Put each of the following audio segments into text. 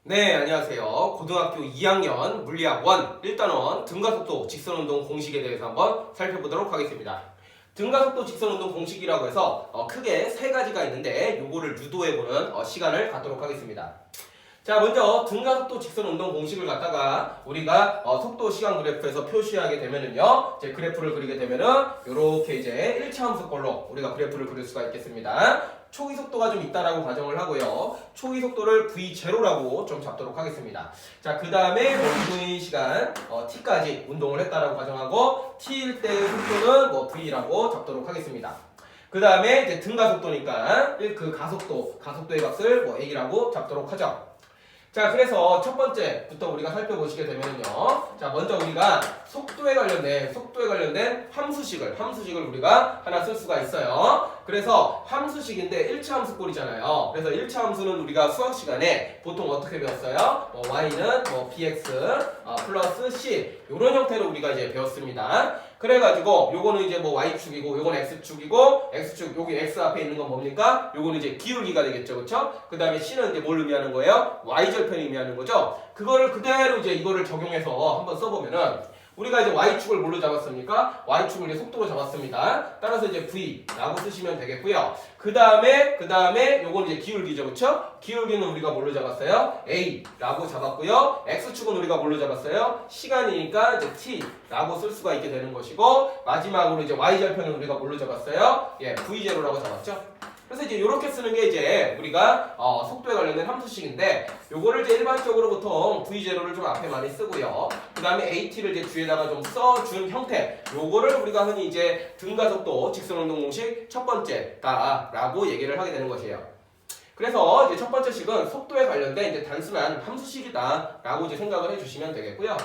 네, 안녕하세요. 고등학교 2학년 물리학 1 1단원 등가속도 직선운동 공식에 대해서 한번 살펴보도록 하겠습니다. 등가속도 직선운동 공식이라고 해서 크게 세 가지가 있는데 요거를 유도해보는 시간을 갖도록 하겠습니다. 자, 먼저 등가속도 직선운동 공식을 갖다가 우리가 속도 시간 그래프에서 표시하게 되면은요, 이제 그래프를 그리게 되면은 요렇게 이제 1차 함수꼴로 우리가 그래프를 그릴 수가 있겠습니다. 초기 속도가 좀 있다라고 가정을 하고요. 초기 속도를 V0라고 좀 잡도록 하겠습니다. 자, 그 다음에 운동의 시간 t까지 운동을 했다라고 가정하고 t일 때의 속도는 V라고 잡도록 하겠습니다. 그 다음에 이제 등가속도니까 그 가속도의 값을 A라고 잡도록 하죠. 자, 그래서 첫 번째부터 우리가 살펴보시게 되면요. 자, 먼저 우리가 속도에 관련된 함수식을 우리가 하나 쓸 수가 있어요. 그래서 함수식인데 1차 함수꼴이잖아요. 그래서 1차 함수는 우리가 수학 시간에 보통 어떻게 배웠어요? y는 bx 플러스 c 이런 형태로 우리가 이제 배웠습니다. 그래가지고 요거는 이제 y축이고 요건 x축이고 x축 여기 x 앞에 있는 건 뭡니까? 요거는 이제 기울기가 되겠죠, 그렇죠? 그 다음에 c는 이제 뭘 의미하는 거예요? y절편을 의미하는 거죠. 그거를 그대로 이제 이거를 적용해서 한번 써보면은 우리가 이제 y축을 뭘로 잡았습니까? y축을 이제 속도로 잡았습니다. 따라서 이제 v라고 쓰시면 되겠고요. 그 다음에 요건 이제 기울기죠, 그렇죠? 기울기는 우리가 뭘로 잡았어요? a라고 잡았고요. x축은 우리가 뭘로 잡았어요? 시간이니까 이제 t라고 쓸 수가 있게 되는 것이고, 마지막으로 이제 y절편은 우리가 뭘로 잡았어요? v0라고 잡았죠. 그래서 이제 이렇게 쓰는 게 이제 우리가 속도에 관련된 함수식인데, 요거를 이제 일반적으로 보통 V0를 좀 앞에 많이 쓰고요. 그 다음에 AT를 이제 뒤에다가 좀 써준 형태, 요거를 우리가 흔히 이제 등가속도 직선운동 공식 첫 번째다라고 얘기를 하게 되는 것이에요. 그래서 이제 첫 번째 식은 속도에 관련된 이제 단순한 함수식이다라고 이제 생각을 해주시면 되겠고요.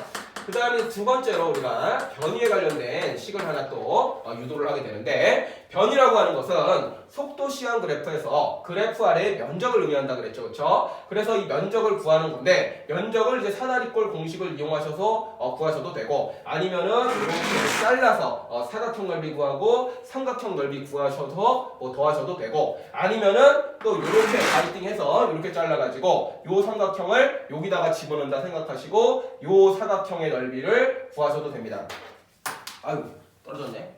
그 다음에 두 번째로 우리가 변위에 관련된 식을 하나 또 유도를 하게 되는데, 변위라고 하는 것은 속도 시간 그래프에서 그래프 아래의 면적을 의미한다 그랬죠, 그렇죠? 그래서 이 면적을 구하는 건데, 면적을 이제 사다리꼴 공식을 이용하셔서 구하셔도 되고, 아니면은 이렇게 잘라서 사각형 넓이 구하고 삼각형 넓이 구하셔서 더하셔도 되고, 아니면은 또 이렇게 바이팅해서 이렇게 잘라가지고 요 삼각형을 여기다가 집어넣는다 생각하시고 요 사각형의 넓이를 구하셔도 됩니다. 아유, 떨어졌네.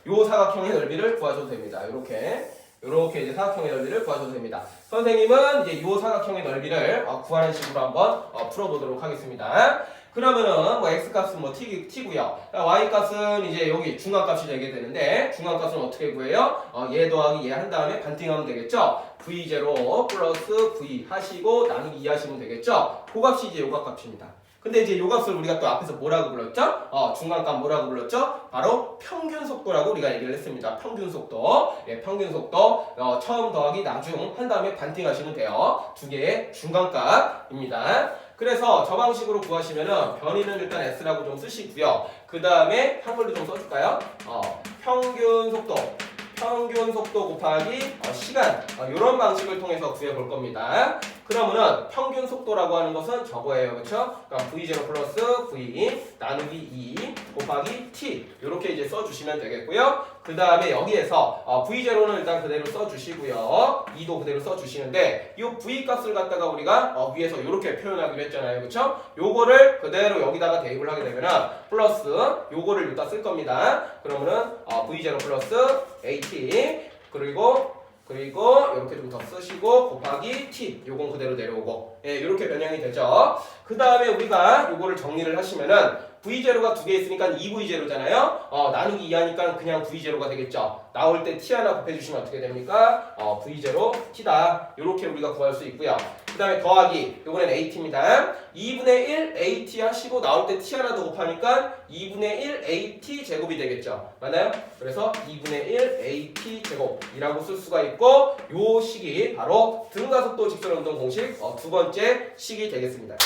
요 사각형의 넓이를 구하셔도 됩니다. 요렇게 이제 사각형의 넓이를 구하셔도 됩니다. 선생님은 이제 요 사각형의 넓이를 구하는 식으로 한번 풀어보도록 하겠습니다. 그러면은 x값은 t고요. y 값은 이제 여기 중간값이 되게 되는데, 중간값은 어떻게 구해요? 얘 더하기 얘 한 다음에 반띵하면 되겠죠. v0 플러스 v 하시고 나누기 2 하시면 되겠죠. 그 값이 이제 요각 값입니다. 근데 이제 요 값을 우리가 또 앞에서 뭐라고 불렀죠? 중간값 뭐라고 불렀죠? 바로 평균 속도라고 우리가 얘기를 했습니다. 평균 속도. 평균 속도. 처음 더하기 나중 한 다음에 반띵하시면 돼요. 두 개의 중간값입니다. 그래서 저 방식으로 구하시면은 변위는 일단 s라고 좀 쓰시고요. 그 다음에 한글로 좀 써줄까요? 평균 속도 곱하기 시간, 이런 방식을 통해서 구해볼 겁니다. 그러면은 평균 속도라고 하는 것은 저거예요, 그렇죠? 그러니까 v0 플러스 v 나누기 2 곱하기 t 이렇게 이제 써주시면 되겠고요. 그 다음에 여기에서 v0는 일단 그대로 써주시고요. 2도 그대로 써주시는데, 이 v 값을 갖다가 우리가 위에서 이렇게 표현하기로 했잖아요, 그렇죠? 요거를 그대로 여기다가 대입을 하게 되면은 플러스 요거를 여기다 쓸 겁니다. 그러면은 v0 플러스 at 그리고 이렇게 좀 더 쓰시고 곱하기 t 요건 그대로 내려오고, 이렇게 변형이 되죠. 그 다음에 우리가 요거를 정리를 하시면은 v0가 두 개 있으니까 2v0잖아요. 나누기 2 하니까 그냥 v0가 되겠죠. 나올 때 t 하나 곱해주시면 어떻게 됩니까? v0 t다. 요렇게 우리가 구할 수 있고요. 그 다음에 더하기 요번엔 at입니다. 2분의 1 at 하시고 나올 때 t 하나 더 곱하니까 2분의 1 at 제곱이 되겠죠. 맞나요? 그래서 2분의 1 at 제곱이라고 쓸 수가 있고, 요 식이 바로 등가속도 직선운동 공식 두 번째 식이 되겠습니다.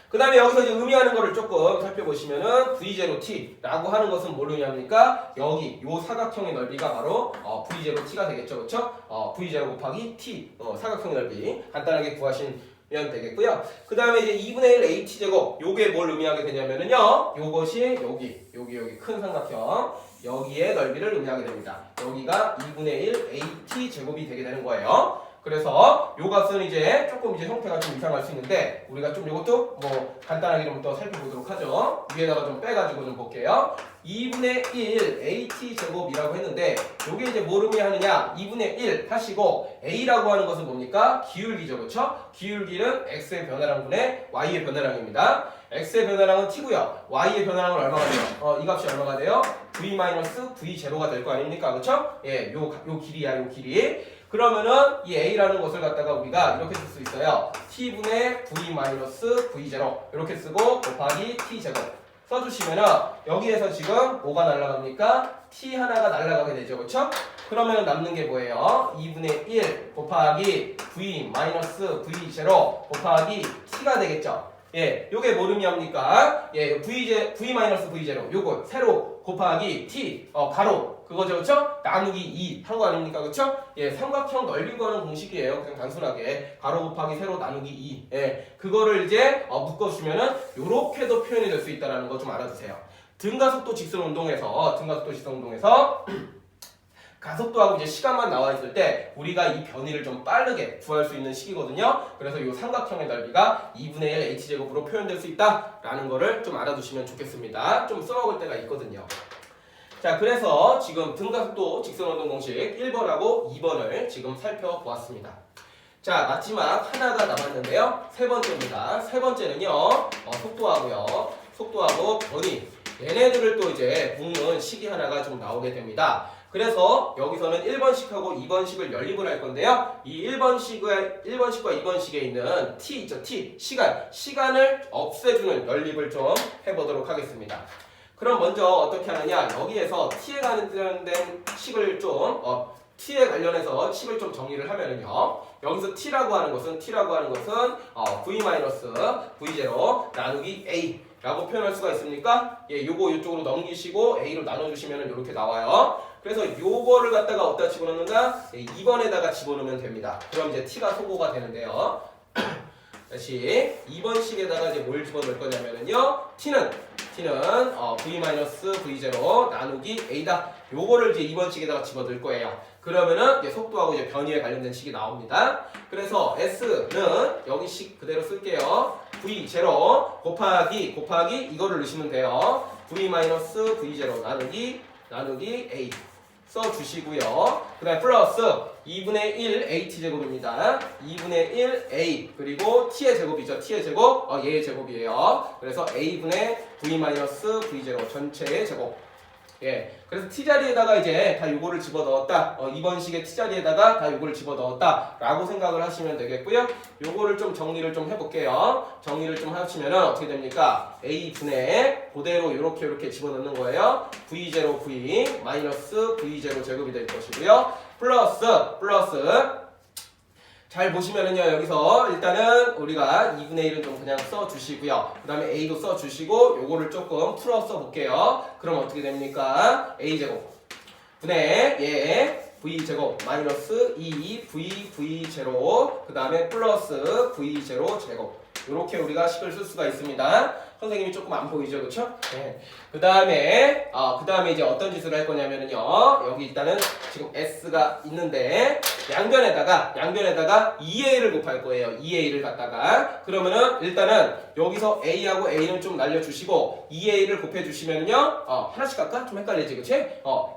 그 다음에 여기서 이제 의미하는 거를 조금 살펴보시면은 v0t라고 하는 것은 뭘 의미합니까? 여기 요 사각형의 넓이가 바로 v0t가 되겠죠, 그렇죠? v0 곱하기 t 사각형의 넓이 간단하게 구하시면 되겠고요. 그 다음에 이제 2분의 1 at 제곱, 요게 뭘 의미하게 되냐면은요, 요것이 여기 큰 삼각형 여기에 넓이를 의미하게 됩니다. 여기가 2분의 1 at 제곱이 되게 되는 거예요. 그래서 요 값은 이제 조금 이제 형태가 좀 이상할 수 있는데 우리가 좀 이것도 뭐 간단하게 좀 더 살펴보도록 하죠. 위에다가 좀 빼가지고 좀 볼게요. 2분의 1 AT 제곱이라고 했는데 요게 이제 뭘 의미하느냐? 2분의 1 하시고 A라고 하는 것은 뭡니까? 기울기죠, 그렇죠? 기울기는 X의 변화량 분의 Y의 변화량입니다. X의 변화량은 T고요. Y의 변화량은 얼마가 돼요? 이 값이 얼마가 돼요? V-V0가 될 거 아닙니까? 그렇죠? 예, 요 길이야, 요 길이. 그러면은 이 A라는 것을 갖다가 우리가 이렇게 쓸 수 있어요. T분의 V-V0 이렇게 쓰고 곱하기 T제곱 써주시면은 여기에서 지금 뭐가 날아갑니까? T 하나가 날아가게 되죠. 그렇죠? 그러면 남는 게 뭐예요? 2분의 1 곱하기 V-V0 곱하기 T가 되겠죠. 예, 요게 뭘 의미합니까? 예, V-V0 요거 세로 곱하기 T 가로 그거죠, 그렇죠? 나누기 2 한 거 아닙니까, 그렇죠? 예, 삼각형 넓이 구하는 공식이에요. 그냥 단순하게 가로 곱하기 세로 나누기 2. 예, 그거를 이제 묶어주면은 요렇게도 표현이 될 수 있다라는 거 좀 알아두세요. 등가속도 직선 운동에서 가속도하고 이제 시간만 나와 있을 때 우리가 이 변이를 좀 빠르게 구할 수 있는 식이거든요. 그래서 이 삼각형의 넓이가 2분의 1 h제곱으로 표현될 수 있다라는 거를 좀 알아두시면 좋겠습니다. 좀 써먹을 때가 있거든요. 자, 그래서 지금 등가속도 직선운동 공식 1번하고 2번을 지금 살펴보았습니다. 자, 마지막 하나가 남았는데요. 세 번째입니다. 세 번째는요, 속도하고 변이. 얘네들을 또 이제 묶는 식이 하나가 좀 나오게 됩니다. 그래서 여기서는 1번식하고 2번식을 연립을 할 건데요. 이 1번식과 2번식에 있는 t 있죠, t. 시간을 없애주는 연립을 좀 해보도록 하겠습니다. 그럼 먼저 어떻게 하느냐? 여기에서 t에 관련된 식을 좀 t에 관련해서 식을 좀 정리를 하면은요. 여기서 t라고 하는 것은 v-v0 나누기 a 라고 표현할 수가 있습니까? 예, 요거 이쪽으로 넘기시고 a로 나눠주시면 이렇게 나와요. 그래서 요거를 갖다가 어디다 집어넣는다? 2번에다가 집어넣으면 됩니다. 그럼 이제 t가 소거가 되는데요. 다시 2번식에다가 이제 뭘 집어넣을 거냐면은요. t는 v-v0 나누기 a다. 요거를 이제 2번식에다가 집어넣을 거예요. 그러면은 이제 속도하고 이제 변이에 관련된 식이 나옵니다. 그래서 s는 여기 식 그대로 쓸게요. v0 곱하기 이거를 넣으시면 돼요. v-v0 나누기 a 써주시고요. 그 다음에 플러스 2분의 1 at제곱입니다. 2분의 1 a 그리고 t의 제곱이죠. t의 제곱, 얘의 제곱이에요. 그래서 a분의 v-v0 전체의 제곱. 예, 그래서 t자리에다가 이제 다 요거를 집어넣었다. 2번식의 t자리에다가 다 요거를 집어넣었다 라고 생각을 하시면 되겠고요. 요거를 좀 정리를 좀 해볼게요. 정리를 좀 하시면 어떻게 됩니까? a분의 그대로 요렇게 집어넣는 거예요. v0 v 마이너스 v0 제곱이 될 것이고요. 플러스 잘 보시면은요, 여기서 일단은 우리가 2분의 1은 좀 그냥 써주시고요. 그 다음에 a도 써주시고 요거를 조금 풀어 써볼게요. 그럼 어떻게 됩니까? a제곱 분의 v제곱 마이너스 2v0 그 다음에 플러스 v0 제곱 요렇게 우리가 식을 쓸 수가 있습니다. 선생님이 조금 안 보이죠, 그렇죠? 네. 그 다음에 이제 어떤 짓을 할 거냐면은요, 여기 일단은 지금 s가 있는데 양변에다가 2a를 곱할 거예요. 2a를 갖다가 그러면은 일단은 여기서 a하고 a는 좀 날려주시고 2a를 곱해주시면은요, 하나씩 갈까? 좀 헷갈리지, 그치?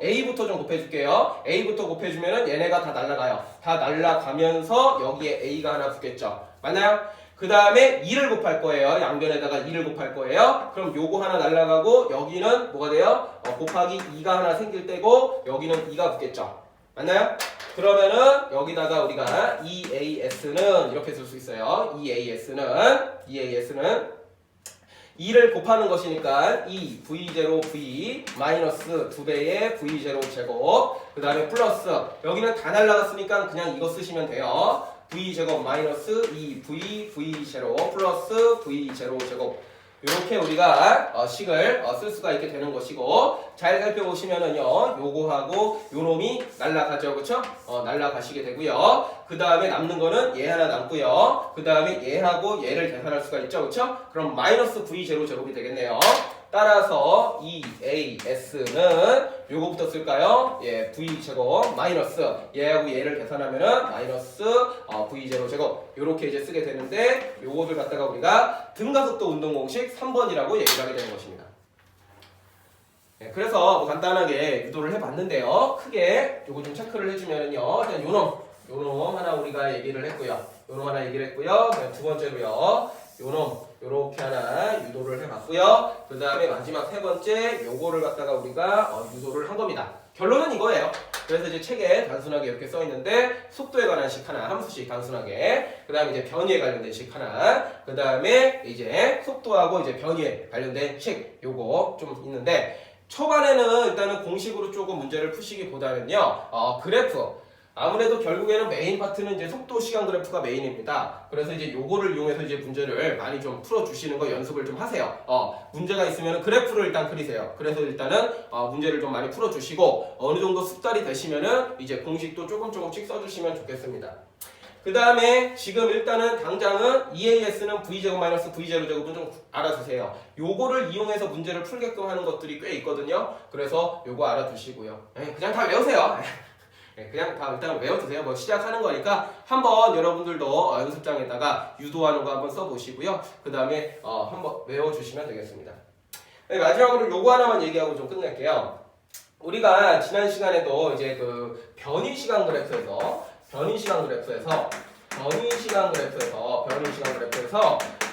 a부터 좀 곱해줄게요. a부터 곱해주면은 얘네가 다 날라가요. 다 날라가면서 여기에 a가 하나 붙겠죠. 맞나요? 그 다음에 2를 곱할 거예요. 양변에다가 2를 곱할 거예요. 그럼 요거 하나 날라가고 여기는 뭐가 돼요? 곱하기 2가 하나 생길 때고 여기는 2가 붙겠죠. 맞나요? 그러면은 여기다가 우리가 EAS는 이렇게 쓸 수 있어요. EAS는 2를 곱하는 것이니까 2v0v 마이너스 2배의 v0 제곱 그 다음에 플러스 여기는 다 날라갔으니까 그냥 이거 쓰시면 돼요. v제곱 마이너스 2v0 플러스 v0 제곱 이렇게 우리가 식을 쓸 수가 있게 되는 것이고 잘 살펴보시면은요 요거하고 요놈이 날라가죠, 그쵸? 날라가시게 되고요. 그 다음에 남는 거는 얘 하나 남고요. 그 다음에 얘하고 얘를 계산할 수가 있죠, 그쵸? 그럼 마이너스 v0 제곱이 되겠네요. 따라서 EAS는 요거부터 쓸까요? 예, V제곱 마이너스 얘하고 얘를 계산하면은 마이너스 V0 제곱 요렇게 이제 쓰게 되는데 요거를 갖다가 우리가 등가속도 운동 공식 3번이라고 얘기를 하게 되는 것입니다. 예, 그래서 뭐 간단하게 유도를 해봤는데요. 크게 요거 좀 체크를 해주면은요. 일단 요놈 하나 우리가 얘기를 했고요. 요놈 하나 얘기를 했고요. 두 번째로요. 요놈 요렇게 하나 유도를 해봤고요. 그 다음에 마지막 세 번째 요거를 갖다가 우리가 유도를 한 겁니다. 결론은 이거예요. 그래서 이제 책에 단순하게 이렇게 써 있는데 속도에 관한 식 하나, 함수식 단순하게, 그 다음에 이제 변위에 관련된 식 하나, 그 다음에 이제 속도하고 이제 변위에 관련된 식 요거 좀 있는데 초반에는 일단은 공식으로 조금 문제를 푸시기보다는요, 그래프. 아무래도 결국에는 메인 파트는 이제 속도 시간 그래프가 메인입니다. 그래서 이제 요거를 이용해서 이제 문제를 많이 좀 풀어주시는 거 연습을 좀 하세요. 문제가 있으면 그래프를 일단 그리세요. 그래서 일단은 문제를 좀 많이 풀어주시고 어느 정도 숙달이 되시면은 이제 공식도 조금씩 써주시면 좋겠습니다. 그 다음에 지금 일단은 당장은 EAS는 V제곱 마이너스 V0 제곱은 좀 알아두세요. 요거를 이용해서 문제를 풀게끔 하는 것들이 꽤 있거든요. 그래서 요거 알아두시고요. 그냥 다 외우세요. 그냥 다 일단 외워두세요. 뭐 시작하는 거니까 한번 여러분들도 연습장에다가 유도하는 거 한번 써보시고요. 그 다음에 한번 외워주시면 되겠습니다. 마지막으로 요거 하나만 얘기하고 좀 끝낼게요. 우리가 지난 시간에도 이제 그 변이 시간 그래프에서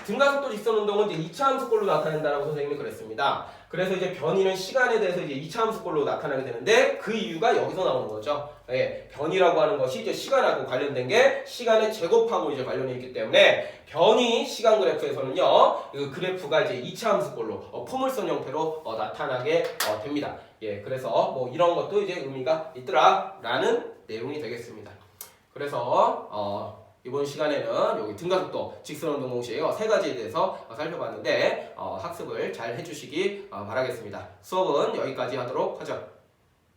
등가속도 직선 운동은 이제 2차 함수꼴로 나타낸다라고 선생님이 그랬습니다. 그래서 이제 변이는 시간에 대해서 이제 2차 함수꼴로 나타나게 되는데 그 이유가 여기서 나오는 거죠. 예, 변이라고 하는 것이 이제 시간하고 관련된 게 시간의 제곱하고 이제 관련이 있기 때문에 변이 시간 그래프에서는요, 그 그래프가 이제 2차 함수꼴로 포물선 형태로 나타나게 됩니다. 예, 그래서 뭐 이런 것도 이제 의미가 있더라라는 내용이 되겠습니다. 그래서 이번 시간에는 여기 등가속도, 직선운동 공식 세 가지에 대해서 살펴봤는데 학습을 잘 해주시기 바라겠습니다. 수업은 여기까지 하도록 하죠.